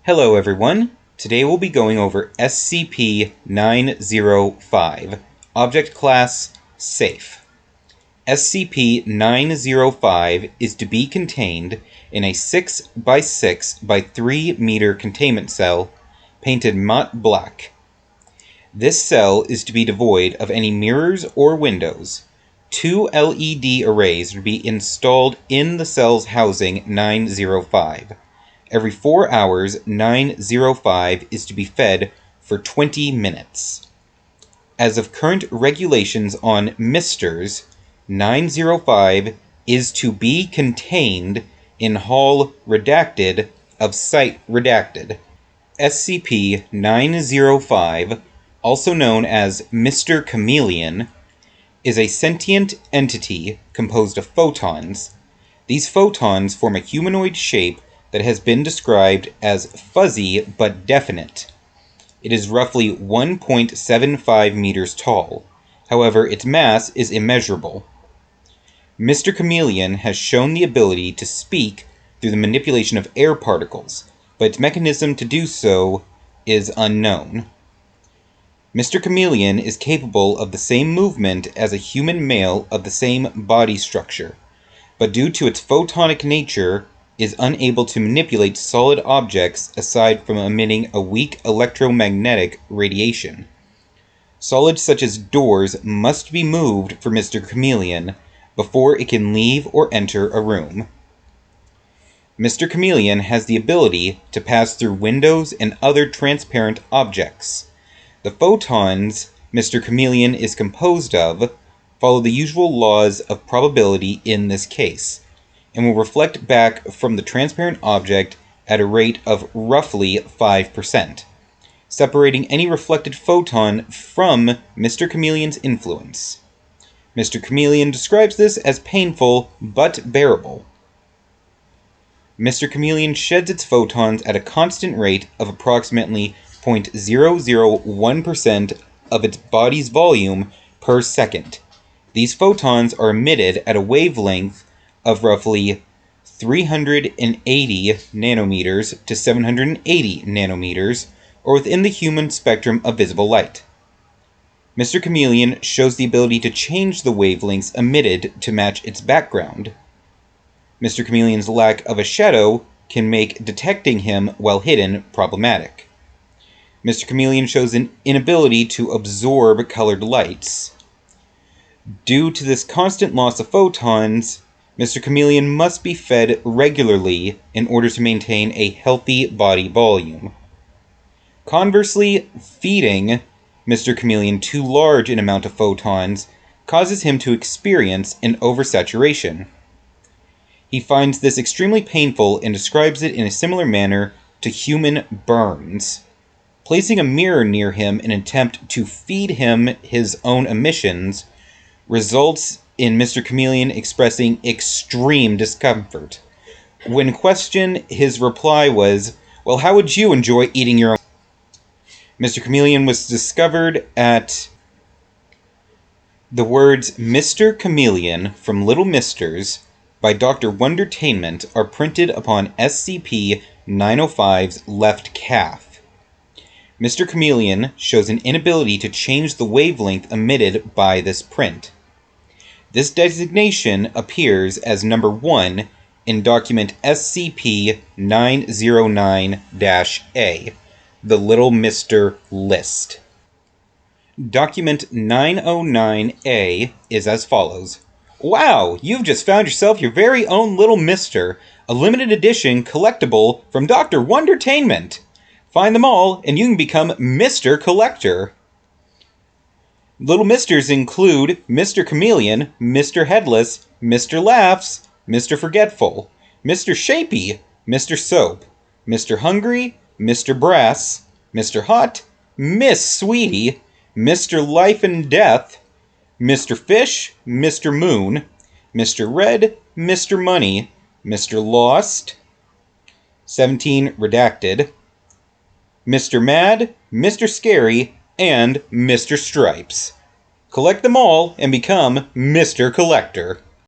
Hello everyone, today we'll be going over SCP-905, Object Class Safe. SCP-905 is to be contained in a 6 by 6 by 3 meter containment cell, painted matte black. This cell is to be devoid of any mirrors or windows. 2 LED arrays will be installed in the cell's housing 905. Every 4 hours, 905 is to be fed for 20 minutes. As of current regulations on Misters, 905 is to be contained in Hall Redacted of Site Redacted. SCP-905, also known as Mr.Chameleon, is a sentient entity composed of photons. These photons form a humanoid shape that has been described as fuzzy but definite. It is roughly 1.75 meters tall. However, its mass is immeasurable. Mr. Chameleon has shown the ability to speak through the manipulation of air particles, but its mechanism to do so is unknown. Mr. Chameleon is capable of the same movement as a human male of the same body structure, but due to its photonic nature, is unable to manipulate solid objects aside from emitting a weak electromagnetic radiation. Solids such as doors must be moved for Mr. Chameleon before it can leave or enter a room. Mr. Chameleon has the ability to pass through windows and other transparent objects. The photons Mr. Chameleon is composed of follow the usual laws of probability in this case, and will reflect back from the transparent object at a rate of roughly 5%, separating any reflected photon from Mr. Chameleon's influence. Mr. Chameleon describes this as painful but bearable. Mr. Chameleon sheds its photons at a constant rate of approximately 0.001% of its body's volume per second. These photons are emitted at a wavelength of roughly 380 nanometers to 780 nanometers, or within the human spectrum of visible light. Mr. Chameleon shows the ability to change the wavelengths emitted to match its background. Mr. Chameleon's lack of a shadow can make detecting him while hidden problematic. Mr. Chameleon shows an inability to absorb colored lights. Due to this constant loss of photons, Mr. Chameleon must be fed regularly in order to maintain a healthy body volume. Conversely, feeding Mr. Chameleon too large an amount of photons causes him to experience an oversaturation. He finds this extremely painful and describes it in a similar manner to human burns. Placing a mirror near him in an attempt to feed him his own emissions results in Mr. Chameleon expressing extreme discomfort. When questioned, his reply was, "Well, how would you enjoy eating your own?" Mr. Chameleon was discovered at the words Mr. Chameleon from Little Misters by Dr. Wondertainment are printed upon SCP-905's left calf. Mr. Chameleon shows an inability to change the wavelength emitted by this print. This designation appears as number 1 in document SCP-909-A, the Little Mister list. Document 909-A is as follows. Wow, you've just found yourself your very own Little Mister, a limited edition collectible from Dr. Wondertainment. Find them all, and you can become Mr. Collector. Little Misters include Mr. Chameleon, Mr. Headless, Mr. Laughs, Mr. Forgetful, Mr. Shapey, Mr. Soap, Mr. Hungry, Mr. Brass, Mr. Hot, Miss Sweetie, Mr. Life and Death, Mr. Fish, Mr. Moon, Mr. Red, Mr. Money, Mr. Lost, 17 Redacted, Mr. Mad, Mr. Scary, and Mr. Stripes. Collect them all and become Mr. Collector.